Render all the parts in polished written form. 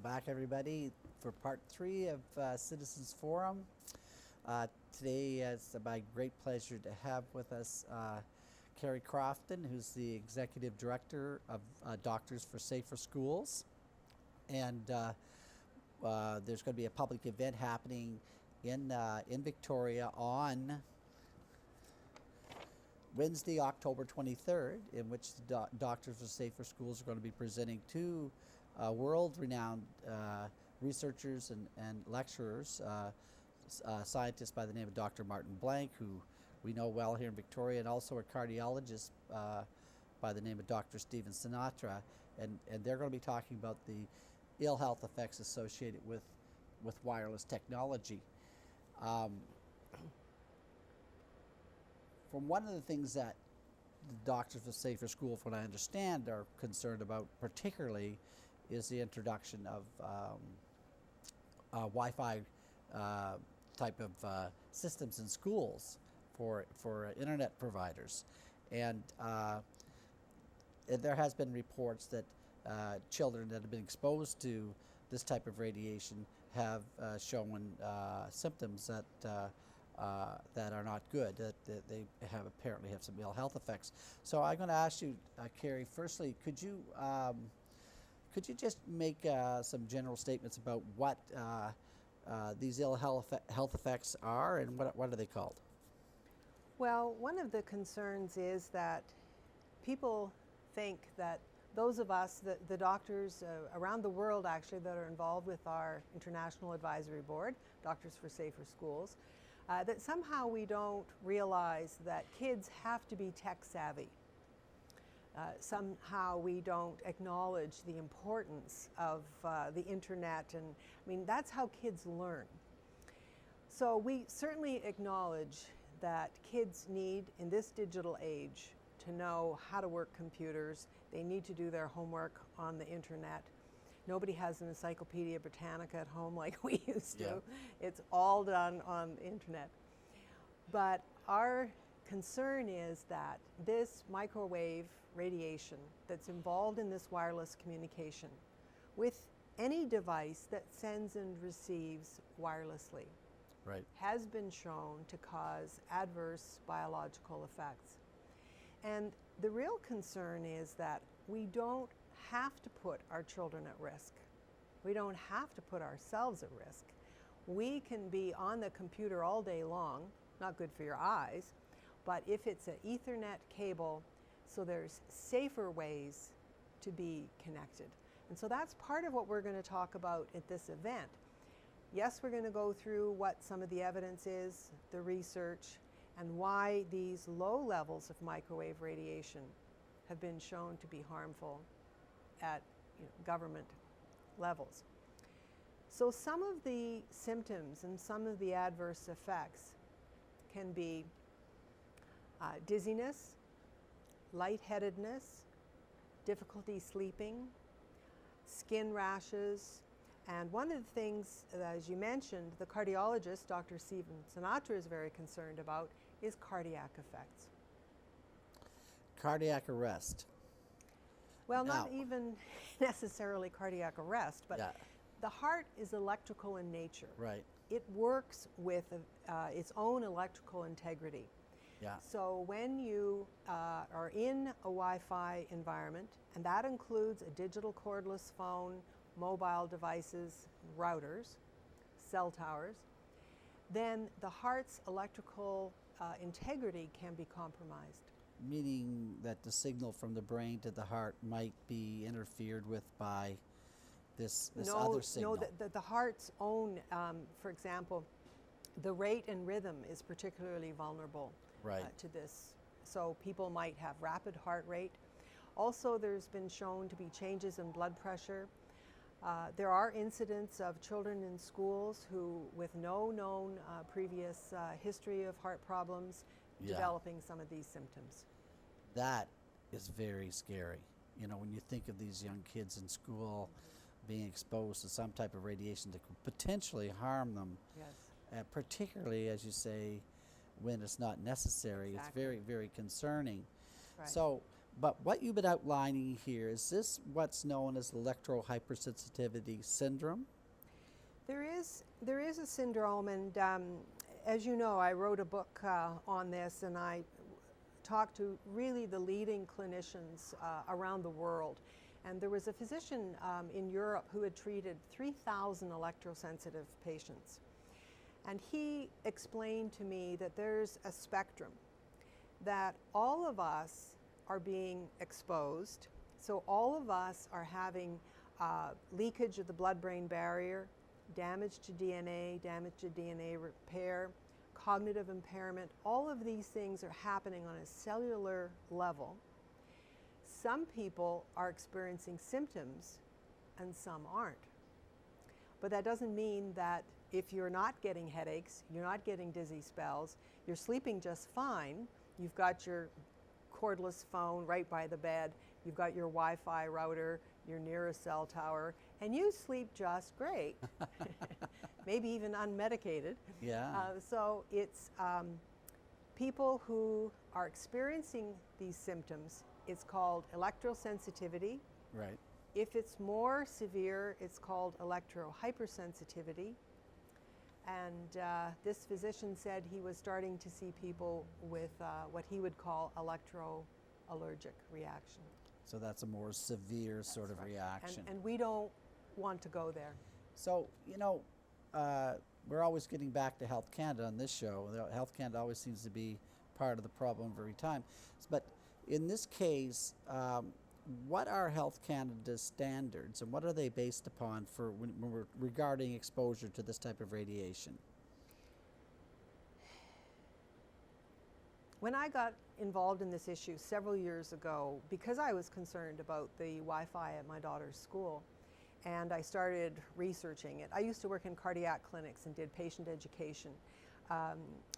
Welcome back, everybody, for part 3 of Citizens Forum. Today, it's my great pleasure to have with us Carrie Crofton, who's the Executive Director of Doctors for Safer Schools. And there's going to be a public event happening in Victoria on Wednesday, October 23rd, in which the Doctors for Safer Schools are going to be presenting two world-renowned researchers and lecturers, scientists by the name of Dr. Martin Blank, who we know well here in Victoria, and also a cardiologist by the name of Dr. Stephen Sinatra, and they're going to be talking about the ill health effects associated with wireless technology. From one of the things that the Doctors for Safer Schools, from what I understand, are concerned about particularly is the introduction of Wi-Fi type of systems in schools for internet providers. And there has been reports that children that have been exposed to this type of radiation have shown symptoms that are not good, that they apparently have some ill health effects. So I'm going to ask you, Carrie, firstly, could you just make some general statements about what these ill health effects are, and what are they called? Well, one of the concerns is that people think that those of us, the doctors around the world actually that are involved with our International Advisory Board, Doctors for Safer Schools, that somehow we don't realize that kids have to be tech savvy. Somehow we don't acknowledge the importance of the internet, and I mean, that's how kids learn. So we certainly acknowledge that kids need, in this digital age, to know how to work computers. They need to do their homework on the internet. Nobody has an Encyclopedia Britannica at home like we used to. Yeah. It's all done on the internet. But our concern is that this microwave radiation that's involved in this wireless communication with any device that sends and receives wirelessly has been shown to cause adverse biological effects. And the real concern is that we don't have to put our children at risk. We don't have to put ourselves at risk. We can be on the computer all day long, not good for your eyes, but if it's an Ethernet cable, so there's safer ways to be connected. And so that's part of what we're going to talk about at this event. Yes, we're going to go through what some of the evidence is, the research, and why these low levels of microwave radiation have been shown to be harmful at government levels. So some of the symptoms and some of the adverse effects can be dizziness, lightheadedness, difficulty sleeping, skin rashes, and one of the things, as you mentioned, the cardiologist, Dr. Stephen Sinatra, is very concerned about is cardiac effects. Cardiac arrest. Well, not even necessarily cardiac arrest, but the heart is electrical in nature. Right. It works with its own electrical integrity. Yeah. So when you are in a Wi-Fi environment, and that includes a digital cordless phone, mobile devices, routers, cell towers, then the heart's electrical integrity can be compromised. Meaning that the signal from the brain to the heart might be interfered with by this other signal. No, the heart's own, for example, the rate and rhythm is particularly vulnerable to this. So people might have rapid heart rate. Also, there's been shown to be changes in blood pressure. There are incidents of children in schools who, with no known previous history of heart problems, developing some of these symptoms. That is very scary. You know, when you think of these young kids in school being exposed to some type of radiation that could potentially harm them, particularly, as you say, when it's not necessary. Exactly. It's very, very concerning. Right. So But what you've been outlining here, is this what's known as electrohypersensitivity syndrome? There is a syndrome, and as you know, I wrote a book on this, and I talked to really the leading clinicians around the world. And there was a physician in Europe who had treated 3,000 electrosensitive patients. And he explained to me that there's a spectrum, that all of us are being exposed. So all of us are having leakage of the blood-brain barrier, damage to DNA repair, cognitive impairment. All of these things are happening on a cellular level. Some people are experiencing symptoms and some aren't. But that doesn't mean that if you're not getting headaches, you're not getting dizzy spells, you're sleeping just fine, you've got your cordless phone right by the bed, you've got your Wi-Fi router, you're near a cell tower, and you sleep just great, maybe even unmedicated. Yeah. So it's people who are experiencing these symptoms. It's called electrosensitivity. Right. If it's more severe, it's called electrohypersensitivity. And this physician said he was starting to see people with what he would call electroallergic reaction. So that's a more severe sort of That's right. reaction. And we don't want to go there. So, we're always getting back to Health Canada on this show. Health Canada always seems to be part of the problem every time. But in this case, what are Health Canada's standards, and what are they based upon for when we're regarding exposure to this type of radiation? When I got involved in this issue several years ago, because I was concerned about the Wi-Fi at my daughter's school, and I started researching it. I used to work in cardiac clinics and did patient education.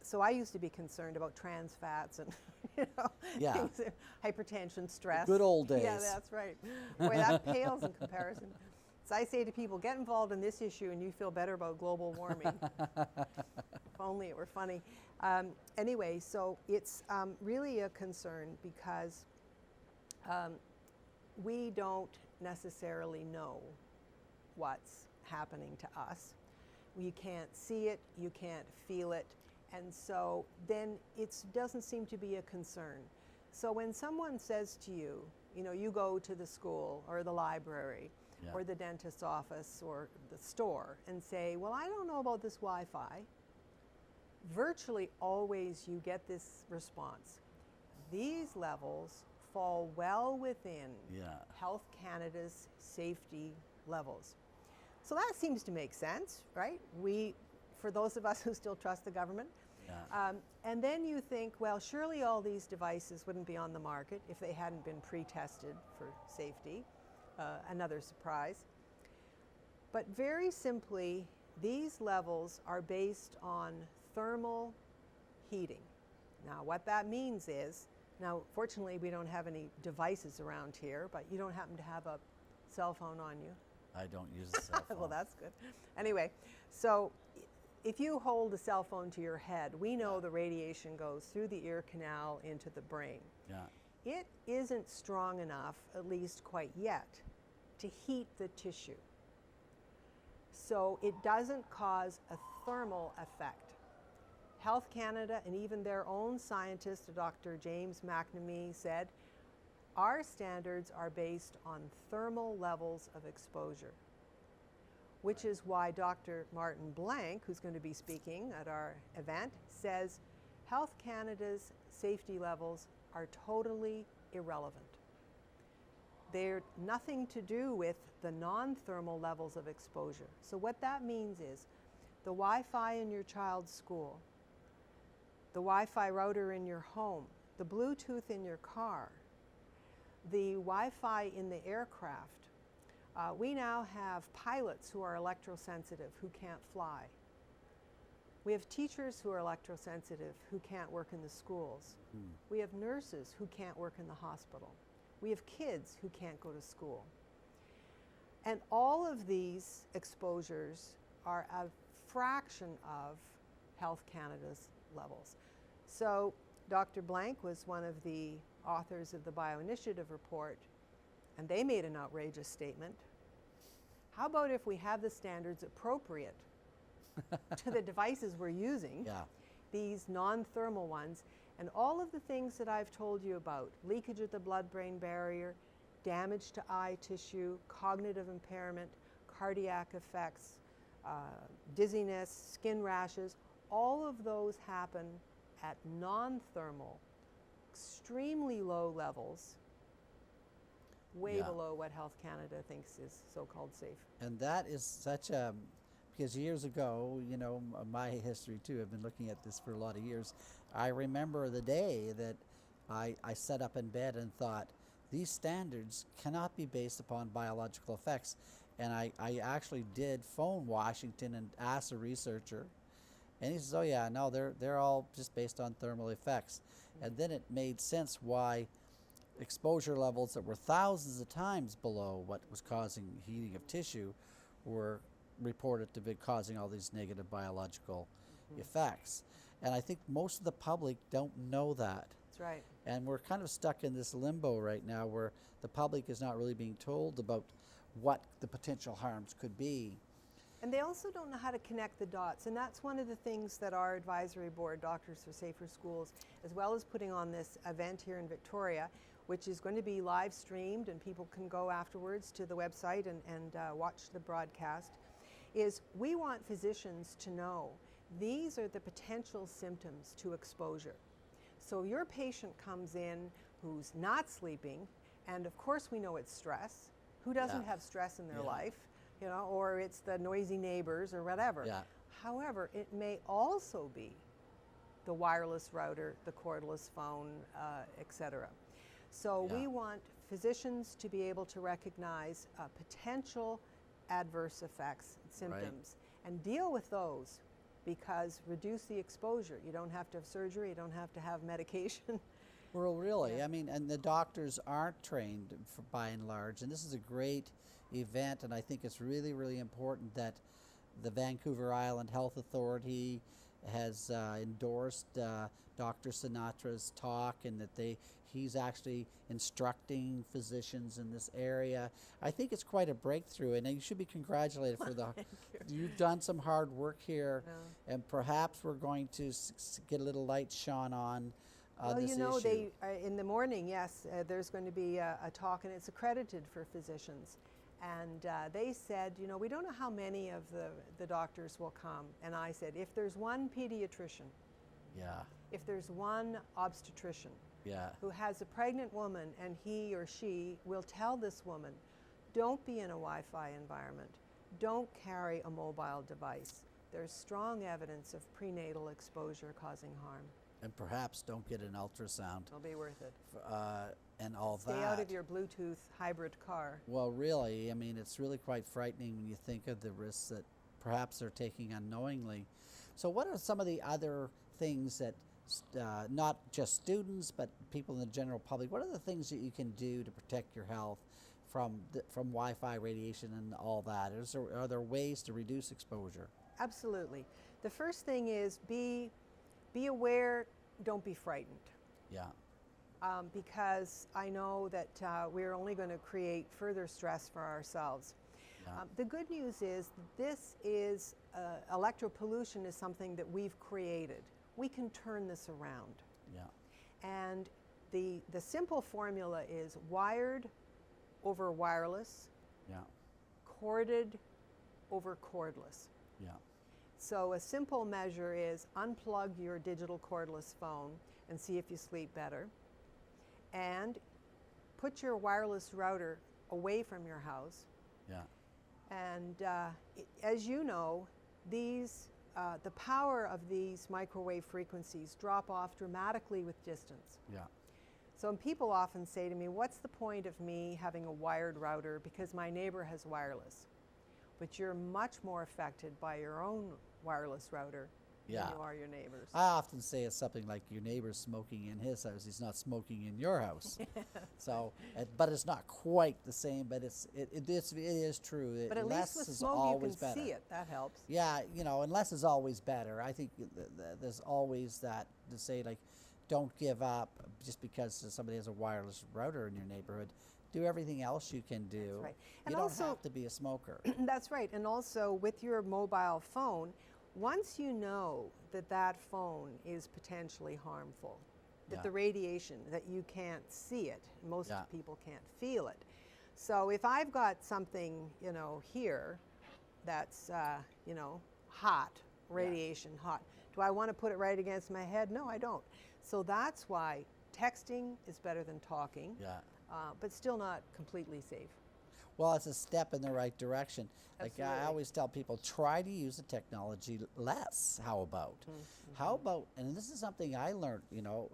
So I used to be concerned about trans fats and Yeah. things, hypertension, stress. The good old days. Yeah, that's right. Boy, that pales in comparison. So I say to people, get involved in this issue and you feel better about global warming. If only it were funny. Anyway, so it's really a concern because we don't necessarily know what's happening to us. You can't see it, you can't feel it, and so then it doesn't seem to be a concern. So when someone says to you, you go to the school or the library Yeah. or the dentist's office or the store and say, well, I don't know about this Wi-Fi, virtually always you get this response. These levels fall well within Yeah. Health Canada's safety levels. So that seems to make sense, right? For those of us who still trust the government. Yeah. And then you think, well, surely all these devices wouldn't be on the market if they hadn't been pre-tested for safety. Another surprise. But very simply, these levels are based on thermal heating. Now, what that means is, now, fortunately, we don't have any devices around here, but you don't happen to have a cell phone on you. I don't use a cell phone. Well, that's good. Anyway, so if you hold a cell phone to your head, we know the radiation goes through the ear canal into the brain. Yeah. It isn't strong enough, at least quite yet, to heat the tissue. So it doesn't cause a thermal effect. Health Canada and even their own scientist, Dr. James McNamee, said, our standards are based on thermal levels of exposure, which is why Dr. Martin Blank, who's going to be speaking at our event, says Health Canada's safety levels are totally irrelevant. They're nothing to do with the non-thermal levels of exposure. So what that means is the Wi-Fi in your child's school, the Wi-Fi router in your home, the Bluetooth in your car, the Wi-Fi in the aircraft. We now have pilots who are electrosensitive who can't fly. We have teachers who are electrosensitive who can't work in the schools. We have nurses who can't work in the hospital. We have kids who can't go to school. And all of these exposures are a fraction of Health Canada's levels. So Dr. Blank was one of the authors of the Bioinitiative report, and they made an outrageous statement. How about if we have the standards appropriate to the devices we're using, Yeah. these non-thermal ones, and all of the things that I've told you about, leakage of the blood-brain barrier, damage to eye tissue, cognitive impairment, cardiac effects, dizziness, skin rashes, all of those happen at non-thermal, extremely low levels, way Yeah. below what Health Canada thinks is so-called safe. And that is such a, because years ago, you know, my history too, I've been looking at this for a lot of years. I remember the day that I sat up in bed and thought, these standards cannot be based upon biological effects. And I actually did phone Washington and ask a researcher, and he says, oh yeah, no, they're all just based on thermal effects. And then it made sense why exposure levels that were thousands of times below what was causing heating of tissue were reported to be causing all these negative biological effects. And I think most of the public don't know that. That's right. And we're kind of stuck in this limbo right now where the public is not really being told about what the potential harms could be. And they also don't know how to connect the dots. And that's one of the things that our advisory board, Doctors for Safer Schools, as well as putting on this event here in Victoria, which is going to be live streamed and people can go afterwards to the website and watch the broadcast, is we want physicians to know these are the potential symptoms to exposure. So your patient comes in who's not sleeping, and of course we know it's stress. Who doesn't have stress in their life? You know, or it's the noisy neighbors or whatever. Yeah. However, it may also be the wireless router, the cordless phone, etc. So we want physicians to be able to recognize potential adverse effects, symptoms, and deal with those, because reduce the exposure. You don't have to have surgery, you don't have to have medication. Well, really, I mean, and the doctors aren't trained by and large, and this is a great event, and I think it's really, really important that the Vancouver Island Health Authority has endorsed Dr. Sinatra's talk, and that he's actually instructing physicians in this area. I think it's quite a breakthrough, and you should be congratulated for the. You've done some hard work here, and perhaps we're going to get a little light shone on. Well, this you know, issue. in the morning, yes, there's going to be a talk, and it's accredited for physicians. And they said, you know, we don't know how many of the doctors will come. And I said, if there's one pediatrician, if there's one obstetrician who has a pregnant woman, and he or she will tell this woman, don't be in a Wi-Fi environment, don't carry a mobile device. There's strong evidence of prenatal exposure causing harm. And perhaps don't get an ultrasound. It'll be worth it. And all Stay that. out of your Bluetooth hybrid car. Well, really, I mean, it's really quite frightening when you think of the risks that perhaps they're taking unknowingly. So what are some of the other things that, not just students, but people in the general public, what are the things that you can do to protect your health from Wi-Fi radiation and all that? Are there ways to reduce exposure? Absolutely. The first thing is be aware, don't be frightened. Yeah. Because I know that we're only going to create further stress for ourselves. Yeah. The good news is this is, electropollution is something that we've created. We can turn this around. Yeah. And the simple formula is wired over wireless, corded over cordless. Yeah. So a simple measure is unplug your digital cordless phone and see if you sleep better. And put your wireless router away from your house. Yeah. And as you know, the power of these microwave frequencies drop off dramatically with distance. Yeah. So people often say to me, what's the point of me having a wired router because my neighbor has wireless? But you're much more affected by your own wireless router than you are your neighbor's. I often say it's something like your neighbor's smoking in his house, he's not smoking in your house. So, but it's not quite the same, but it is true. But at less least with is smoke you always can better. see it, that helps. Yeah, you know, and less is always better. I think there's always that to say, like, don't give up just because somebody has a wireless router in your neighborhood. Do everything else you can do. That's right. And you also, don't have to be a smoker. That's right. And also with your mobile phone, once you know that that phone is potentially harmful, that the radiation, that you can't see it, most people can't feel it. So if I've got something, you know, here that's, you know, hot, radiation hot, do I want to put it right against my head? No, I don't. So that's why texting is better than talking, but still not completely safe. Well, it's a step in the right direction. Absolutely. Like I always tell people, try to use the technology less. How about? How about, and this is something I learned, you know,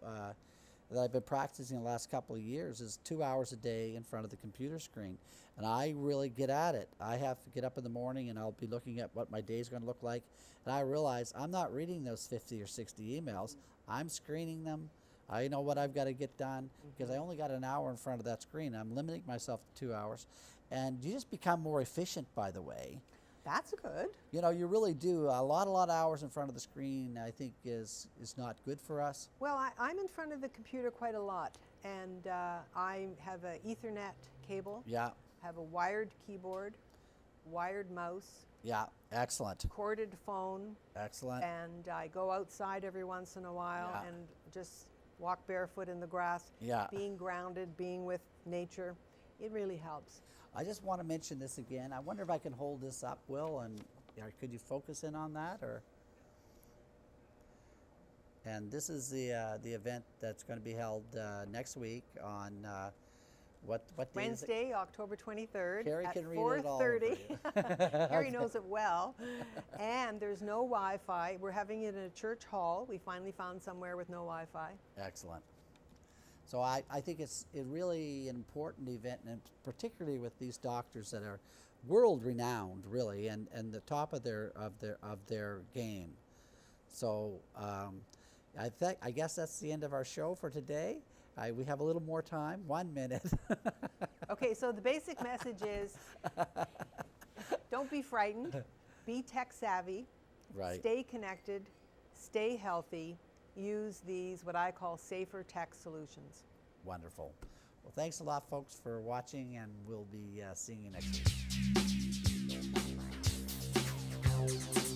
that I've been practicing the last couple of years, is 2 hours a day in front of the computer screen. And I really get at it. I have to get up in the morning and I'll be looking at what my day's going to look like. And I realize I'm not reading those 50 or 60 emails. I'm screening them. I know what I've got to get done because I only got an hour in front of that screen. I'm limiting myself to 2 hours. And you just become more efficient, by the way. That's good. You know, you really do. A lot of hours in front of the screen, I think, is not good for us. Well, I'm in front of the computer quite a lot. And I have an Ethernet cable. Yeah. Have a wired keyboard, wired mouse. Yeah, excellent. Corded phone. Excellent. And I go outside every once in a while and just walk barefoot in the grass. Yeah. Being grounded, being with nature, it really helps. I just want to mention this again. I wonder if I can hold this up, Will, and could you focus in on that, or? And this is the event that's going to be held next week on what day Wednesday, October 23rd Carrie at can read 4:30. it all for you. Carrie knows it well. And there's no Wi-Fi. We're having it in a church hall. We finally found somewhere with no Wi-Fi. Excellent. So I think it's a really important event, and particularly with these doctors that are world renowned, really, and the top of their game. So I guess that's the end of our show for today. We have a little more time, 1 minute. Okay, so the basic message is don't be frightened, be tech savvy, stay connected, stay healthy, use these, what I call safer tech solutions. Wonderful. Well, thanks a lot, folks, for watching, and we'll be seeing you next week.